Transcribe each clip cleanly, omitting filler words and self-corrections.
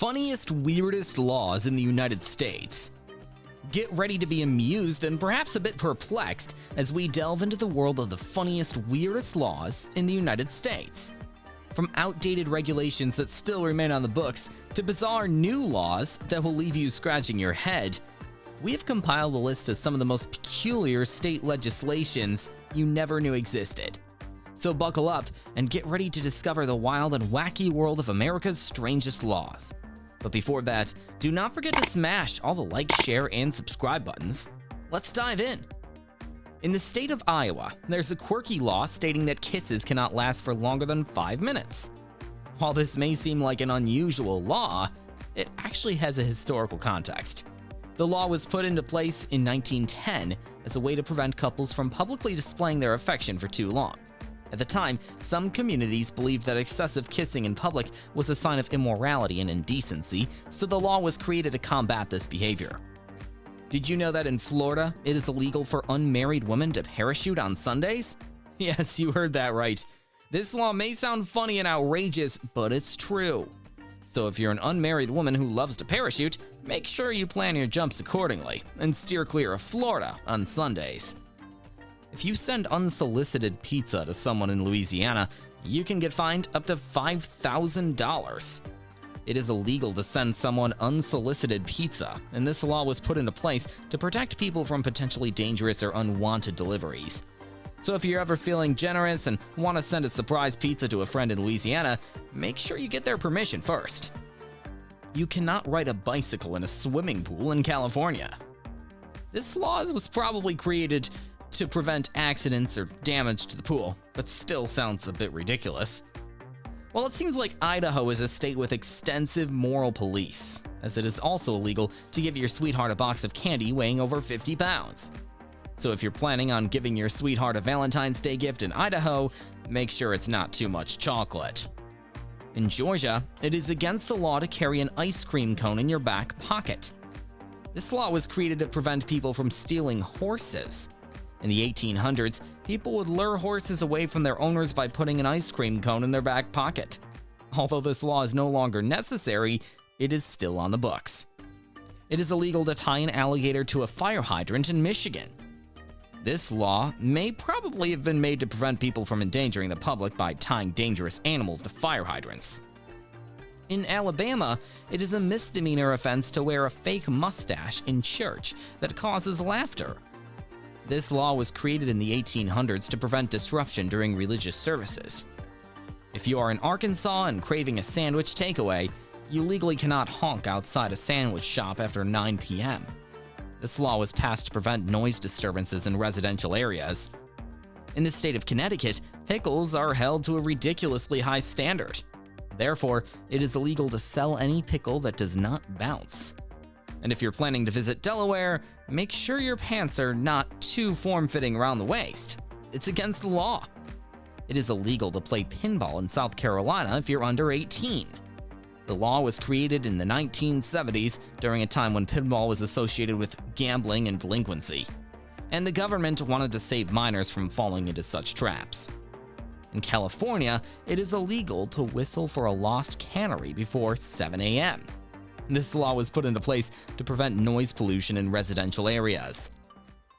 funniest, weirdest laws in the United States. Get ready to be amused and perhaps a bit perplexed as we delve into the world of the funniest, weirdest laws in the United States. From outdated regulations that still remain on the books to bizarre new laws that will leave you scratching your head, we have compiled a list of some of the most peculiar state legislations you never knew existed. So buckle up and get ready to discover the wild and wacky world of America's strangest laws. But before that, do not forget to smash all the like, share, and subscribe buttons. Let's dive in. In the state of Iowa, there's a quirky law stating that kisses cannot last for longer than 5 minutes. While this may seem like an unusual law, it actually has a historical context. The law was put into place in 1910 as a way to prevent couples from publicly displaying their affection for too long. At the time, some communities believed that excessive kissing in public was a sign of immorality and indecency, so the law was created to combat this behavior. Did you know that in Florida, it is illegal for unmarried women to parachute on Sundays? Yes, you heard that right. This law may sound funny and outrageous, but it's true. So if you're an unmarried woman who loves to parachute, make sure you plan your jumps accordingly and steer clear of Florida on Sundays. If you send unsolicited pizza to someone in Louisiana, you can get fined up to $5,000. It is illegal to send someone unsolicited pizza, and this law was put into place to protect people from potentially dangerous or unwanted deliveries. So if you're ever feeling generous and want to send a surprise pizza to a friend in Louisiana, make sure you get their permission first. You cannot ride a bicycle in a swimming pool in California. This law was probably created to prevent accidents or damage to the pool, but still sounds a bit ridiculous. Well, it seems like Idaho is a state with extensive moral police, as it is also illegal to give your sweetheart a box of candy weighing over 50 pounds. So if you're planning on giving your sweetheart a Valentine's Day gift in Idaho, make sure it's not too much chocolate. In Georgia, it is against the law to carry an ice cream cone in your back pocket. This law was created to prevent people from stealing horses. In the 1800s, people would lure horses away from their owners by putting an ice cream cone in their back pocket. Although this law is no longer necessary, it is still on the books. It is illegal to tie an alligator to a fire hydrant in Michigan. This law may probably have been made to prevent people from endangering the public by tying dangerous animals to fire hydrants. In Alabama, it is a misdemeanor offense to wear a fake mustache in church that causes laughter. This law was created in the 1800s to prevent disruption during religious services. If you are in Arkansas and craving a sandwich takeaway, you legally cannot honk outside a sandwich shop after 9 p.m. This law was passed to prevent noise disturbances in residential areas. In the state of Connecticut, pickles are held to a ridiculously high standard. Therefore, it is illegal to sell any pickle that does not bounce. And if you're planning to visit Delaware, make sure your pants are not too form-fitting around the waist. It's against the law. It is illegal to play pinball in South Carolina if you're under 18. The law was created in the 1970s during a time when pinball was associated with gambling and delinquency, and the government wanted to save minors from falling into such traps. In California, it is illegal to whistle for a lost cannery before 7 a.m. This law was put into place to prevent noise pollution in residential areas.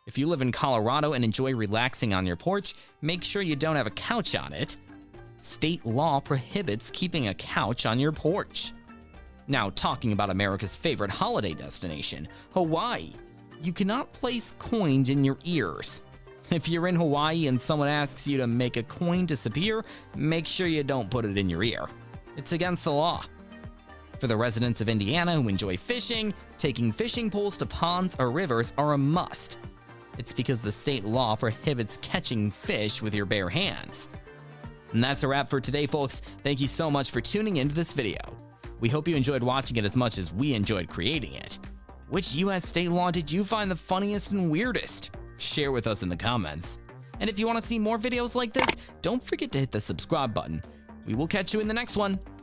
If you live in Colorado and enjoy relaxing on your porch, make sure you don't have a couch on it. State law prohibits keeping a couch on your porch. Now, talking about America's favorite holiday destination, Hawaii. You cannot place coins in your ears. If you're in Hawaii and someone asks you to make a coin disappear, make sure you don't put it in your ear. It's against the law. For the residents of Indiana who enjoy fishing, taking fishing poles to ponds or rivers are a must. It's because the state law prohibits catching fish with your bare hands. And that's a wrap for today, folks. Thank you so much for tuning into this video. We hope you enjoyed watching it as much as we enjoyed creating it. Which US state law did you find the funniest and weirdest? Share with us in the comments. And if you want to see more videos like this, don't forget to hit the subscribe button. We will catch you in the next one.